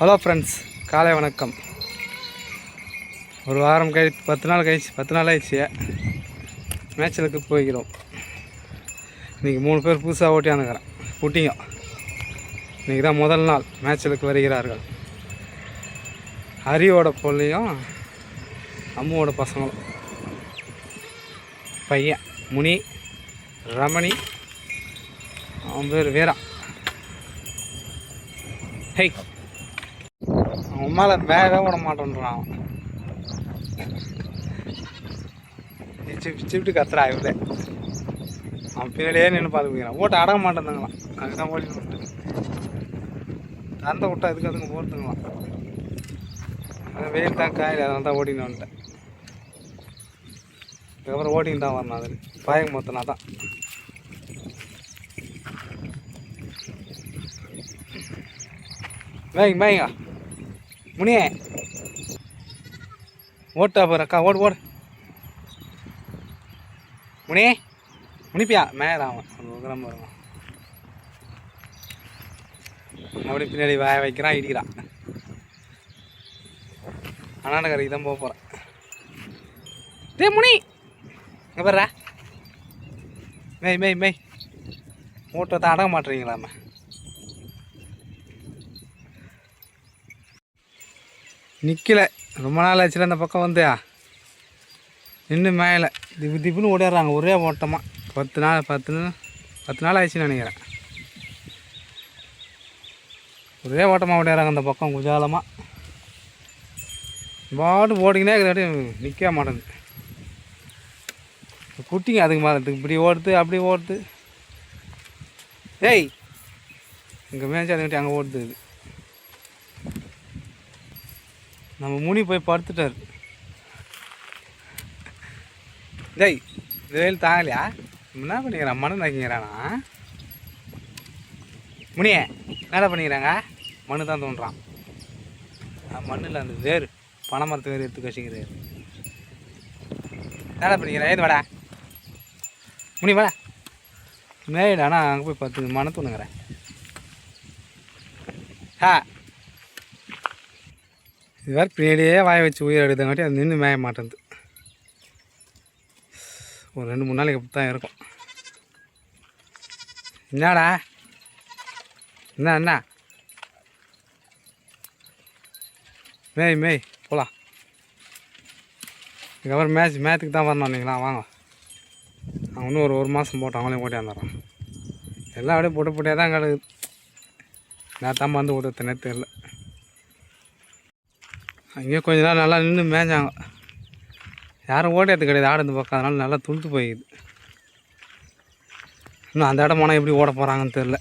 Hello friends, காலை வணக்கம். ஒரு வாரம் கழிச்சு 10 நாள் ஆயிடுச்சு மேய்ச்சலுக்கு போய்க்கிறோம். இன்றைக்கி 3 பேர் புதுசாக ஓட்டியாந்துக்கிறேன் குட்டிங்க. இன்றைக்கி தான் முதல் நாள் மேய்ச்சலுக்கு வருகிறார்கள். ஹரியோட பொண்ணையும் அம்முவோட பசங்களும், பையன் முனி, ரமணி, அவன் பேர் வீரா. ஹெய், அவன் மேலே வேகவே விட மாட்டேன்றான். அவன் சிப்ட்டு கத்துறா இவ்வளோ. அவன் பின்னாடியே நின்று பார்த்துக்கிறான். ஓட்ட அடங்க மாட்டேங்குதுங்களாம். அதுதான் ஓடிட்டு விட்டு தந்தை விட்டா அதுக்கு அதுங்க போகிறதுங்களாம். அது வெயில் தான் காயில், அதனால தான் ஓடின்னு வந்துட்டேன். அதுக்கப்புறம் ஓட்டின்னு தான் வரணும். அதில் பாயங்க மொத்தனா தான். மேய்ங்க முனியே, ஓட்டா போகிற அக்கா, ஓடு முனியே, முனிப்பியா மேயறான். அவன் வருவான். அப்படி பின்னாடி வாய வைக்கிறான், இடிக்கிறான். அண்ணாண்டக்கரைக்கு தான் போக போகிறேன். டே முனி, இங்கே போடுற மேய் ஓட்டத்தை அடங்க மாட்டுறீங்களாம. நிற்கலை, ரொம்ப நாள் ஆச்சுல அந்த பக்கம் வந்து நின்று மேலே திப்புன்னு ஓடிடுறாங்க ஒரே ஓட்டமாக. 10 நாள் ஆயிடுச்சுன்னு நினைக்கிறேன். ஒரே ஓட்டமாக ஓடிடுறாங்க அந்த பக்கம் குஜாலமாக. பாட்டு ஓடிக்கினே இருக்கிறாட்டி நிற்க மாட்டேங்குது. குட்டிங்க அதுக்கு மேலே இப்படி ஓடுது அப்படி ஓடுது. ஏய், இங்கே மேய்ச்சி அதுக்கிட்டே அங்கே ஓடுது. இது நம்ம முனி போய் படுத்துட்டார். டேய், இது வெயில் தாங்கலையா? என்ன பண்ணிக்கிறான்? மண் நக்கிங்கிறானா முனியே? என்ன பண்ணிக்கிறாங்க? மண்ணு தான் தோன்றான். மண்ணில் அந்த வேறு பனை மரத்து வேறு எடுத்து கசிக்கிறாரு. என்ன பண்ணிக்கிறேன்? ஏது வாடா முனி, வாடா மேயிடானா. அங்கே போய் 10 மணை தோணுங்கிறேன். இது வேறு பின்னாடியே வாய வச்சு உயிர் எடுத்தங்காட்டி அது நின்று மேய மாட்டேங்குது. ஒரு 2-3 நாளைக்கு அப்படி தான் இருக்கும். என்னடா என்ன மேய் போகலாம். இதுக்கப்புறம் மேட்ச்சுக்கு தான் வரணும். நீங்களா வாங்க. அவன் இன்னும் ஒரு மாதம் போட்டு அவங்களையும் ஓட்டி வந்துடுறான். எல்லாம் அப்படியே போட்டே தான் கிடக்குது. நேரத்தான் வந்து ஓட்டுறதுனே தெரியல. அங்கேயே கொஞ்ச நாள் நல்லா நின்று மேய்ஞ்சாங்க. யாரும் ஓட்டியது கிடையாது ஆடு இந்த பக்கம். அதனால நல்லா துளுத்து போயிடுது. இன்னும் அந்த இடம் போனால் எப்படி ஓட போகிறாங்கன்னு தெரில.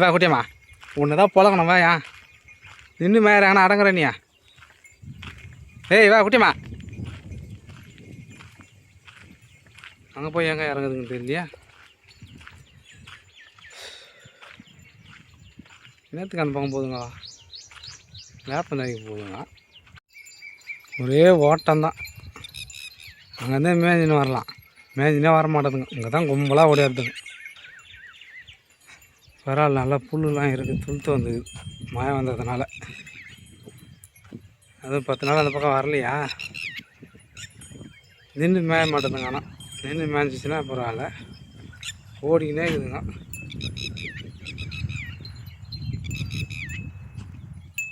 வா குட்டியம்மா, ஒன்று தான் பழகணும். வா, ஏன் நின்று மேயிறாங்கன்னா அடங்குற நீயா? வா குட்டியம்மா. அங்கே போய் எங்கே இறங்குதுன்னு தெரியலையா? நேற்றுக்கு அந்த பக்கம் போதுங்க, வேப்பந்தரைக்கு போதுங்க. ஒரே ஓட்டம்தான். அங்கேருந்தே மேய்ஞ்சின்னு வரலாம். மேய்ஞ்சினே வர மாட்டேதுங்க. இங்கே தான் கும்பலாக ஓடியாடுதுங்க. பரவாயில்ல, நல்லா புல்லுலாம் இருக்குது. துளுத்து வந்தது மழை வந்ததுனால. அதுவும் 10 நாள் அந்த பக்கம் வரலையா? நின்று மேய மாட்டேதுங்க. ஆனால் நின்று மேய்ஞ்சிச்சுன்னா பரவாயில்ல. ஓடிக்கினே இருக்குதுங்க.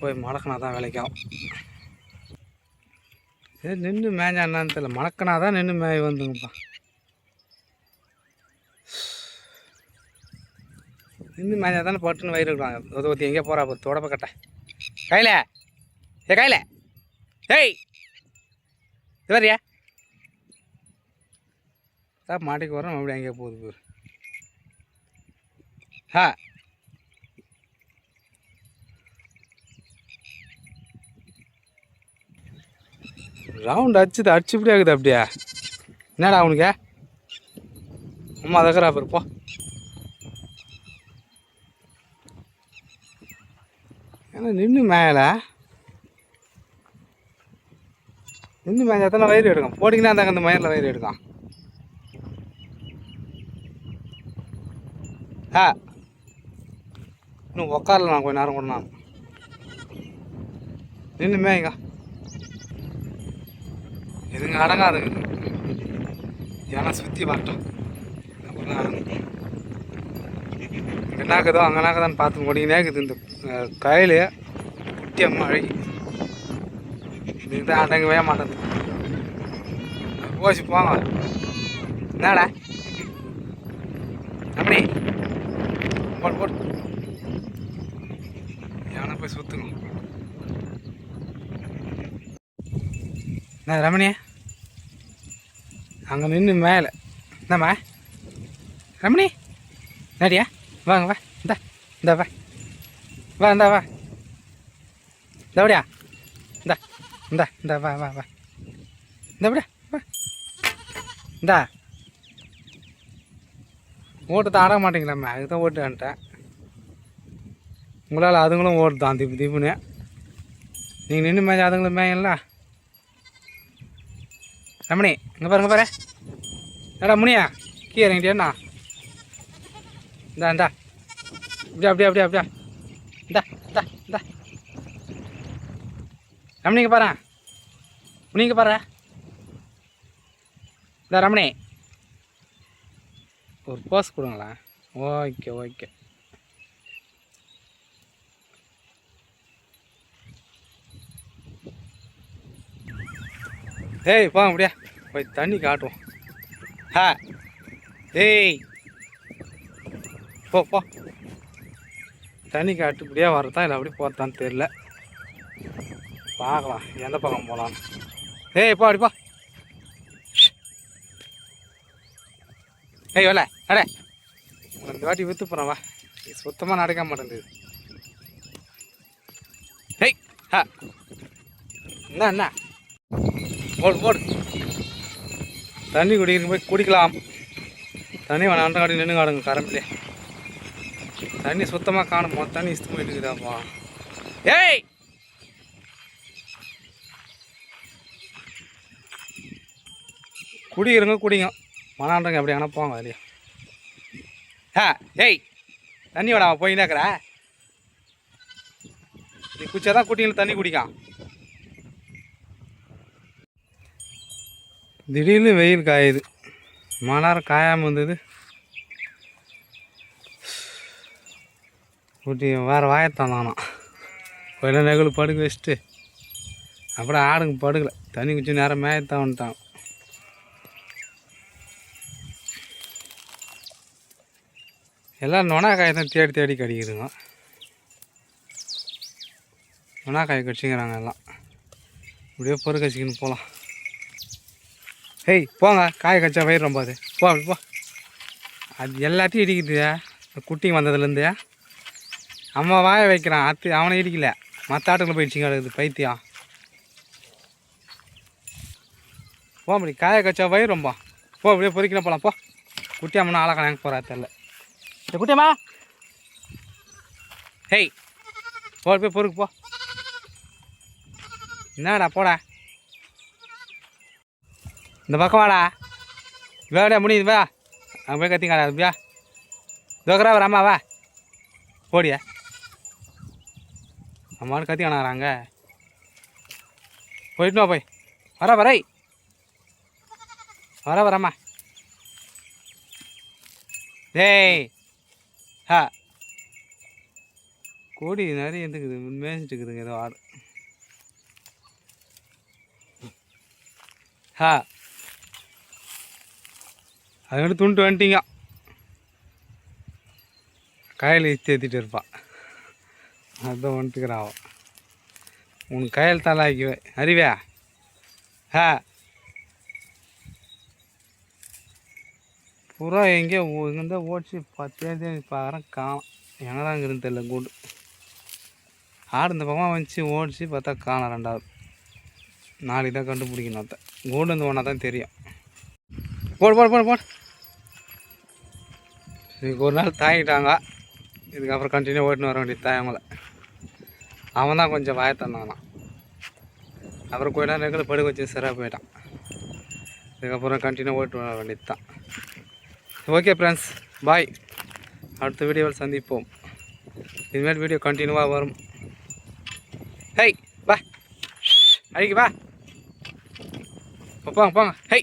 போய் மடக்கினா தான் வேலைக்காகும். சரி, நின்று மேய்ஞ்சா என்னான்னு தெரியல. மணக்கனா தான் நின்று மேய வந்துங்கப்பா. நின்று மேய்ஞ்சா தானே பட்டுன்னு வயிறு இருக்கலாம். ஒருத்தி எங்கேயா போகிறா போய் தொடப்ப கட்ட கையில். ஏய் இது வரியா? சார் மாட்டிக்கு வரோம். அப்படி எங்கேயா போகுது பேர். ரவுண்ட் அடிச்சு இப்படி ஆகுது. அப்படியா? என்னடா அவனுக்கு அம்மா தகரா இருப்போ. ஏன்னா நின்று மேலே நின்று மேலே எத்தனை வயிறு எடுக்கும். போட்டிங்கன்னா அந்த மயிரில் வயிறு எடுக்கும். இன்னும் உக்காரல நான் கொஞ்ச நேரம் கூட. நான் நின்று மேய்ங்க. இதுங்க அடங்காதுங்க, ஏன்னா சுற்றி வரட்டும் அப்புறம் அடங்கும். என்னாக்குதோ அங்கனாக்குதான்னு பார்த்து ஓடிக்கினே இருக்குது இந்த கயல். குட்டி அம்மா அழகி இதுதான் அடங்கவே மாட்டேங்குது. போச்சு போங்க. என்னடா அப்படி போட்டு போட்டு எவனை போய் சுற்றுங்க. என்ன ரமணியா அங்கே நின்று மேலே என்னம்மா ரமணி நடியா வாங்க வா இந்த வா வா இந்தா வா இந்த அப்படியா இந்த வா வா வா இந்த அப்படியா வா இந்தா ஓட்டு ஆட மாட்டேங்களாம்மா, அதுக்கு தான் ஓட்டு வந்துட்டேன். உங்களால் அதுங்களும் ஓட்டுதான் தீப்பு தீப்புன்னு. நீங்கள் நின்று மேய்ச்சா அதுங்களும் மேயல. ரமணி இங்கே பாருங்க பாரு. ஏடா முனியா கீழே இறங்கிட்டேண்ணா. இந்தா அப்படியா இந்தா ரமணிங்க பாரு, முனிங்க பாரு. இந்த ரமணி ஒரு போஸ் கொடுங்களா? ஓகே. ஏய் போங்க அப்படியா போய் தண்ணி காட்டுவோம். ஏய் போ தண்ணி காட்டு. இப்படியே வரதா இல்லை அப்படி போகிறதான்னு தெரில. பார்க்கலாம் எந்த பக்கம் போகலான்னு. ஏய் போ அப்படிப்பா. ஏய் வேலை அடே இந்த வாட்டி விற்று போகிறேன் வா. சுத்தமாக நடக்க மாட்டேங்குது. ஏய் என்ன போடு தண்ணி குடிக்கிற போய் குடிக்கலாம். தண்ணி வேணாம் காட்டி நின்று காடுங்க கரம்பிலே. தண்ணி சுத்தமாக காணுமா? தண்ணி இஷ்டம் போயிட்டு இருக்குதாப்பா. ஏய் குடிங்க மனான்றங்க எப்படி ஆனால் போங்க இல்லையா. ஏய் தண்ணி வேணாம் போய் நேக்கிற. நீ குச்சாதான் குட்டிங்களை தண்ணி குடிக்கான். திடீர்னு வெயில் காயுது. மழை நேரம் காயாமல் இருந்தது. குட்டி வேறு வாயத்தான் தானா கொஞ்ச நெகல் படுக்க வச்சுட்டு அப்புறம் ஆடுங்க படுக்கலை. தண்ணி குச்சி நேரம் மேயத்தான் வந்துட்டான். எல்லாம் நொனாக்காயை தான் தேடி கடிக்குதுங்க. நொனாக்காயை கடிச்சிக்கிறாங்க எல்லாம். இப்படியே பொறுக்க வச்சுக்கின்னு போகலாம். ஏய் போங்க, காய கச்சா வயிறு ரொம்ப அது. அப்படி போ. அது எல்லாத்தையும் இடிக்குது. குட்டிங்க வந்ததுலேருந்து அம்மா வாய வைக்கிறான். அவனை இடிக்கல, மற்ற ஆட்டுக்குள்ள போயிடுச்சிங்க. அது பைத்தியம். அப்படி காய கச்சா வயிறு ரொம்ப. அப்படியே பொறிக்கணும் போகலாம். குட்டி அம்மனா ஆளாக்கணும் எனக்கு போகிறா தெரில. குட்டியம்மா ஹேய் போய் பொறுக்கு என்னடா போடா இந்த பக்கம் வாடா. வேடா முடியுது வா. அங்கே போய் கத்திங்காடா அப்படியா. தோக்கரா வர அம்மா வா போடியா. அம்மானு கத்தி காணாங்க. போயிட்டுமா போய் வரம்மா. டேய் கோடி நிறைய எந்துக்குது மேய்ச்சிட்டு இருக்குதுங்க ஏதோ ஆடு. அது துண்டு வந்துட்டீங்க. காயில் தேத்திட்டு இருப்பான். அதுதான் வந்துட்டுக்கிறான். உனக்கு கையில் தலாக்கிவே அறிவியா. புறா எங்கேயோ இங்கேருந்தா ஓடிச்சு 10 பார்க்குறேன் காணும். எங்கே தான் இருந்து தெரியல. கூண்டு ஆடு இந்த பக்கமாக வந்துச்சு ஓடிச்சு பார்த்தா காணும். 2வது நாளைக்கு தான் கண்டுபிடிக்கணும். அதை கூண்டு இந்த ஒன்றா தான் தெரியும். போடு இதுக்கு ஒரு நாள் தாங்கிட்டாங்க. இதுக்கப்புறம் கண்டினியூ ஓட்டின்னு வர வேண்டியது தாயங்களை. அவன் தான் கொஞ்சம் வாயத்தந்தானான். அப்புறம் கொஞ்ச நேரம் ரெகுலர் படுக்க வச்சு சரியாக போயிட்டான். இதுக்கப்புறம் கண்டினியூ ஓட்டு வர வேண்டியது தான். ஓகே ஃப்ரெண்ட்ஸ், பாய். அடுத்த வீடியோவில் சந்திப்போம். இதுமாரி வீடியோ கண்டினியூவாக வரும். ஹேய் பா. அழிக்கு வா போங்க போங்க ஹை